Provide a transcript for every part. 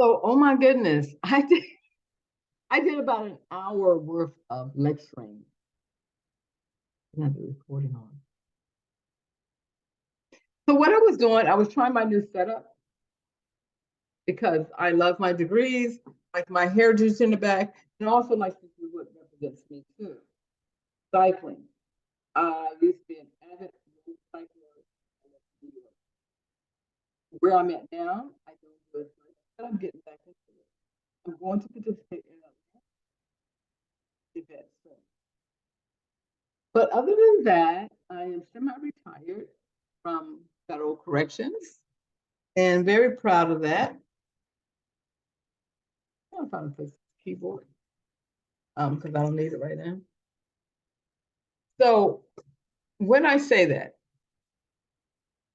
So, oh my goodness, I did about an hour worth of lecturing. I have the recording on. So what I was doing, I was trying my new setup because I love my degrees, like my heritage in the back, and also like this is what represents me too. Cycling. I used to be an avid cycler. Where I'm at now, I don't do it, but I'm getting back into it. I'm going to participate in events soon. But other than that, I am semi-retired from federal corrections and very proud of that. I'm trying to fix the keyboard because I don't need it right now. So when I say that,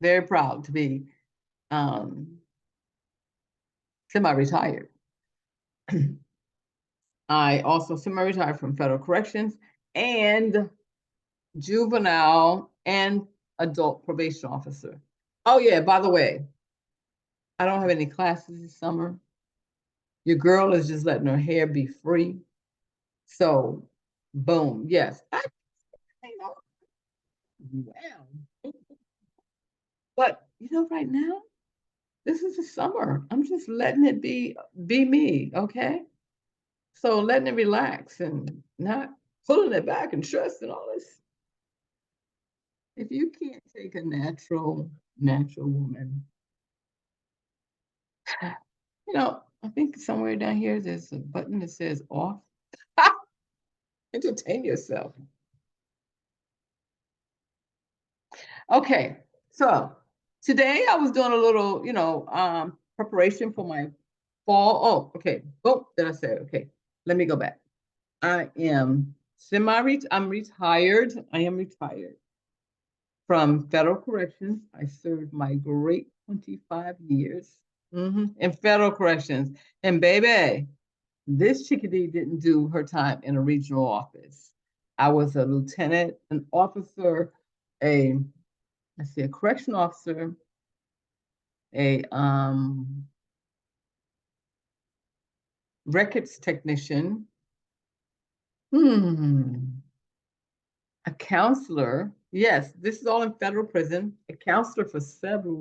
very proud to be semi-retired. I also semi-retired from federal corrections and juvenile and adult probation officer. Oh yeah, by the way, I don't have any classes this summer. Your girl is just letting her hair be free. So, boom, yes. You know, wow. But right now, this is the summer. I'm just letting it be me, okay? So letting it relax and not pulling it back and stressing all this. If you can't take a natural woman, I think somewhere down here there's a button that says off. Entertain yourself. Okay, so today I was doing a little, preparation for my fall. Oh, okay. Oh, did I say it? Okay? Let me go back. I'm retired. I am retired from federal corrections. I served my great 25 years in federal corrections. And baby, this chickadee didn't do her time in a regional office. I was a lieutenant, an officer, a correction officer, a records technician, a counselor. Yes, this is all in federal prison. A counselor for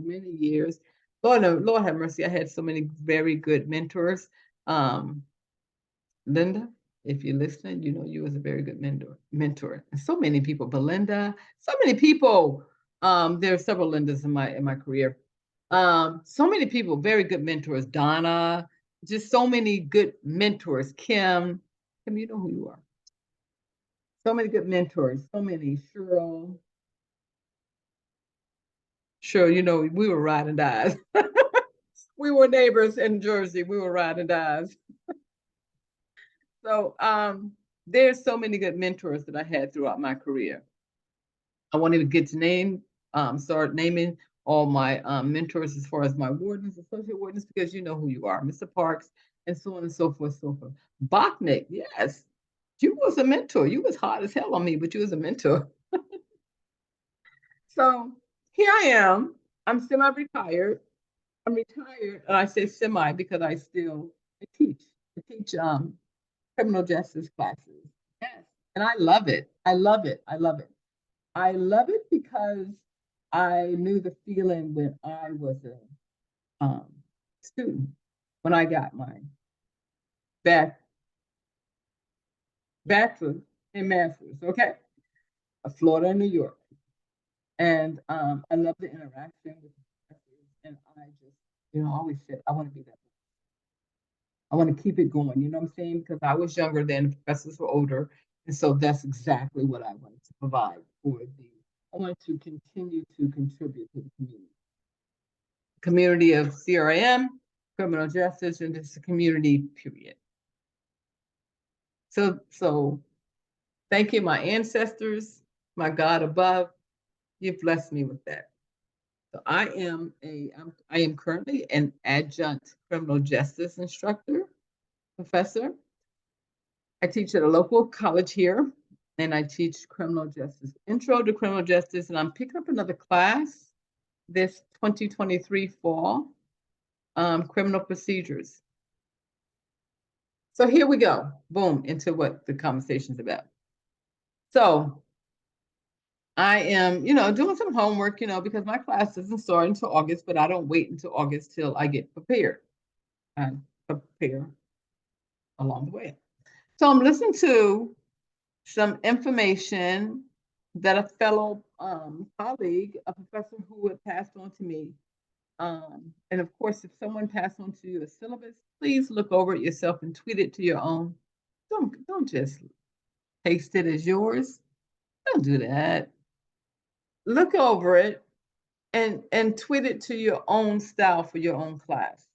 many years. Lord, no, Lord have mercy. I had so many very good mentors. Linda, if you're listening, you was a very good mentor. And so many people, Belinda, so many people. There are several Lindas in my career. So many people, very good mentors. Donna, just so many good mentors. Kim, you know who you are. So many good mentors. So many. Cheryl, we were riding dies. We were neighbors in Jersey. We were riding dies. So there's so many good mentors that I had throughout my career. I won't even get to start naming all my mentors as far as my wardens, associate wardens, because you know who you are, Mr. Parks, and so on and so forth, so forth. Bachnick, yes, you was a mentor. You was hard as hell on me, but you was a mentor. So here I am. I'm semi-retired. I'm retired, and I say semi because I teach. I teach criminal justice classes. Yes, and I love it. I love it. I love it. I love it because I knew the feeling when I was a student, when I got my bachelor's and master's, okay? Florida and New York. And I love the interaction with the professors. And I just, always said, I want to be that. I want to keep it going, you know what I'm saying? Because I was younger then, the professors were older. And so that's exactly what I wanted to provide I want to continue to contribute to the community of CRM, criminal justice, and just a community, period. So thank you, my ancestors, my God above. You've blessed me with that. So I am currently an adjunct criminal justice instructor, professor. I teach at a local college here, and I teach criminal justice, intro to criminal justice, and I'm picking up another class this 2023 fall, criminal procedures. So here we go, boom, into what the conversation's about. So I am, doing some homework, because my class doesn't start until August, but I don't wait until August till I get prepared. I prepare along the way. So I'm listening to some information that a fellow colleague, a professor who had passed on to me. And of course, if someone passed on to you a syllabus, please look over it yourself and tweet it to your own. Don't just paste it as yours. Don't do that. Look over it and tweet it to your own style for your own class.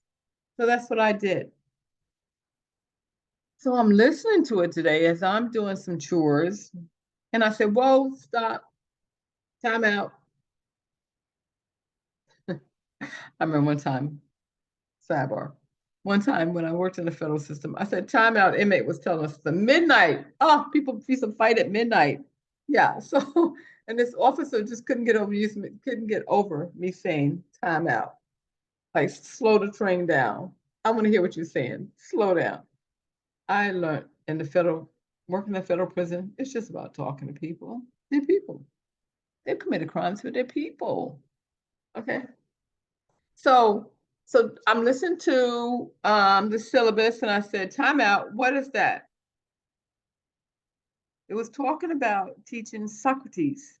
So that's what I did. So I'm listening to it today as I'm doing some chores. And I said, whoa, stop, time out. I remember one time, sidebar, one time when I worked in the federal system, I said, time out, inmate was telling us the midnight. Oh, people used to fight at midnight. Yeah. So, and this officer just couldn't get over me saying time out. Like, slow the train down. I want to hear what you're saying. Slow down. I learned working in the federal prison, it's just about talking to people. They're people. They've committed crimes, but they're people. Okay. So I'm listening to the syllabus and I said, time out. What is that? It was talking about teaching Socrates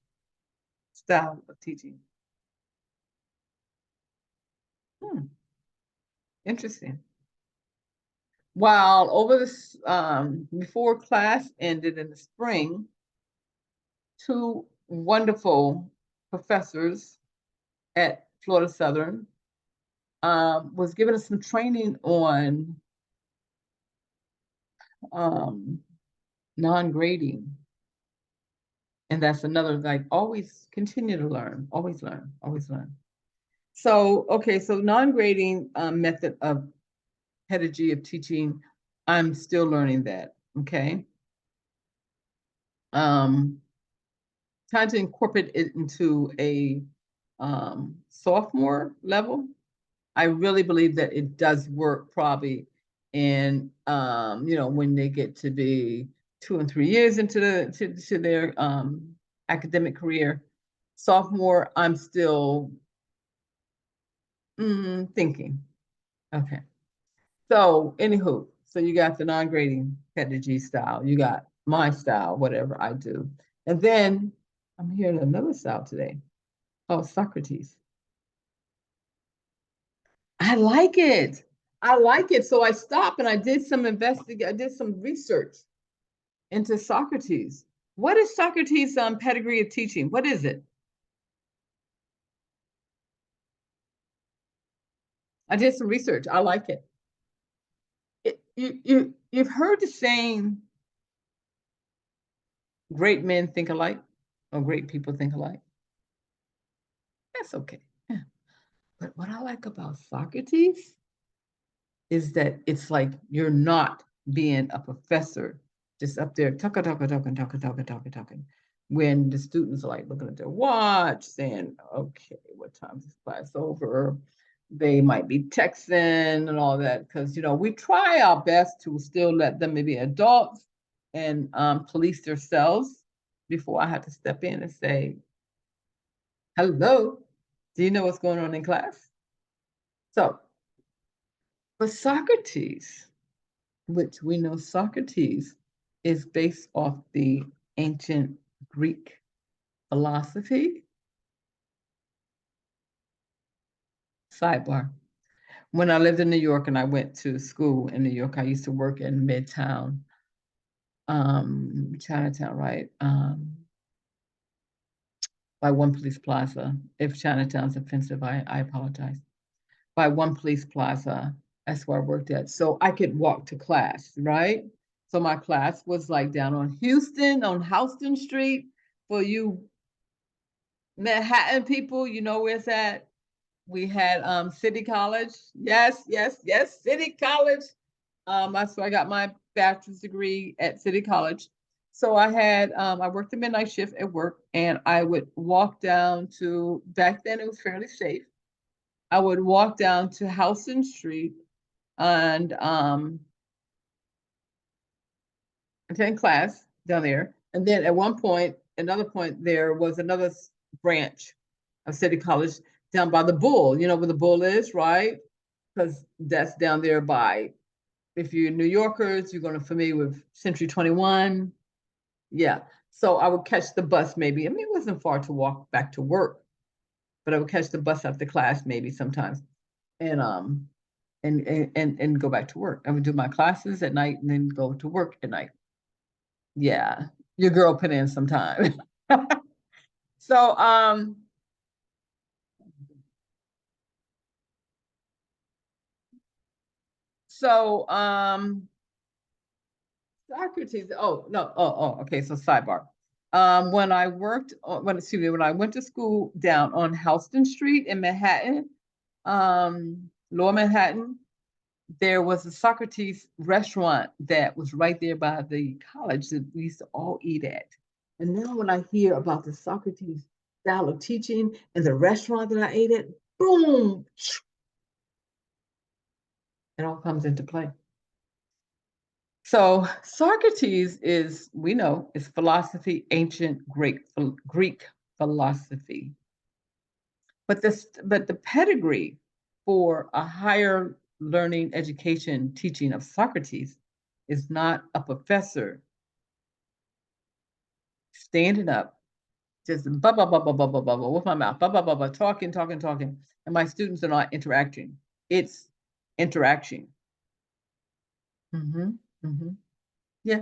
style of teaching. Interesting. While over this, before class ended in the spring, two wonderful professors at Florida Southern was giving us some training on non-grading. And that's another, like, always continue to learn, always learn, always learn. So, okay, so non-grading method of pedagogy of teaching, I'm still learning that, okay? Trying to incorporate it into a sophomore level. I really believe that it does work probably in, when they get to be 2 and 3 years into to their academic career. Sophomore, I'm still thinking. Okay. So, anywho, so you got the non-grading pedagogy style, you got my style, whatever I do. And then I'm hearing another style today called Socrates. I like it. I like it. So I stopped and I did some I did some research into Socrates. What is Socrates' pedigree of teaching? What is it? I did some research. I like it. You've heard the saying, great men think alike, or great people think alike. That's okay. Yeah. But what I like about Socrates is that it's like you're not being a professor just up there talking when the students are like looking at their watch saying, okay, what time is this class over? They might be texting and all that because we try our best to still let them be adults and police themselves before I have to step in and say, hello, do you know what's going on in class? So, but Socrates, which we know Socrates is based off the ancient Greek philosophy. Sidebar. When I lived in New York and I went to school in New York, I used to work in Midtown, Chinatown, right? By One Police Plaza. If Chinatown's offensive, I apologize. By One Police Plaza, that's where I worked at. So I could walk to class, right? So my class was like down on Houston Street. For you Manhattan people, you know where's that? We had City College. Yes, yes, yes, City College. So I got my bachelor's degree at City College. So I worked the midnight shift at work and I would walk down to, back then it was fairly safe. I would walk down to Houston Street and attend class down there. And then at one point, another point, there was another branch of City College down by the Bull. You know where the Bull is, right? Because that's down there by, if you're New Yorkers, you're going to familiar with Century 21. Yeah. So I would catch the bus maybe. I mean, it wasn't far to walk back to work, but I would catch the bus after class maybe sometimes. And go back to work. I would do my classes at night and then go to work at night. Yeah. Your girl put in some time. So so Socrates. Oh no. Okay. So sidebar. When I worked, when I went to school down on Houston Street in Manhattan, Lower Manhattan, there was a Socrates restaurant that was right there by the college that we used to all eat at. And now when I hear about the Socrates style of teaching and the restaurant that I ate at, boom, it all comes into play. So Socrates is, we know, is philosophy, ancient Greek philosophy. But the pedigree for a higher learning education teaching of Socrates is not a professor standing up, just blah blah blah blah blah blah blah with my mouth, blah blah blah blah, talking, and my students are not interacting. It's interaction. Mm-hmm. Mm-hmm. Yeah.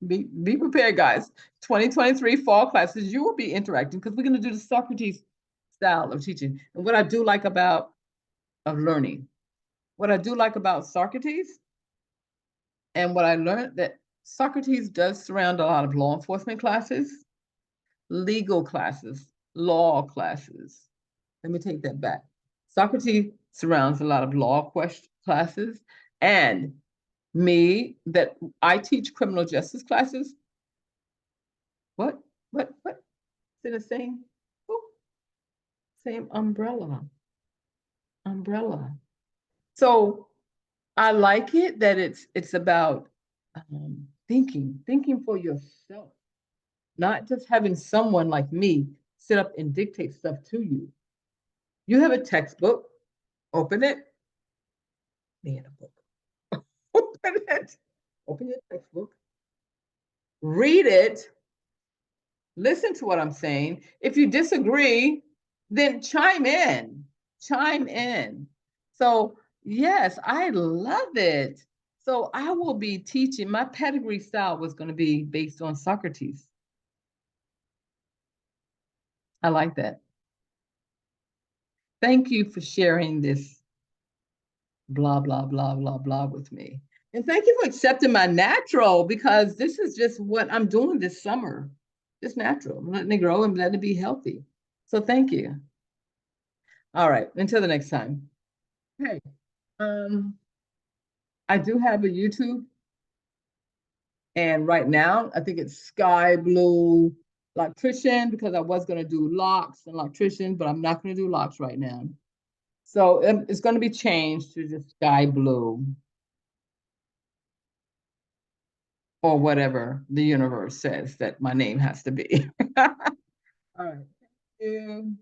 Be prepared, guys. 2023 fall classes, you will be interacting because we're going to do the Socrates style of teaching. And what I do like about of learning, what I do like about Socrates, and what I learned that Socrates does surround a lot of law enforcement classes, legal classes, law classes. Let me take that back. Socrates surrounds a lot of law classes, and me, that I teach criminal justice classes. What? What? It's in the same, oh, same umbrella. Umbrella. So I like it that it's about thinking for yourself, not just having someone like me sit up and dictate stuff to you. You have a textbook, open it, me in a book. Open it, open your textbook, read it, listen to what I'm saying. If you disagree, then chime in. Chime in. So, yes, I love it. So, I will be teaching, my pedigree style was going to be based on Socrates. I like that. Thank you for sharing this blah, blah, blah, blah, blah with me. And thank you for accepting my natural, because this is just what I'm doing this summer. Just natural. I'm letting it grow and letting it be healthy. So thank you. All right. Until the next time. Hey, um, I do have a YouTube, and right now I think it's Sky Blue Electrician, because I was going to do locks and electrician, but I'm not going to do locks right now. So it's going to be changed to just Sky Blue, or whatever the universe says that my name has to be. All right. Thank you.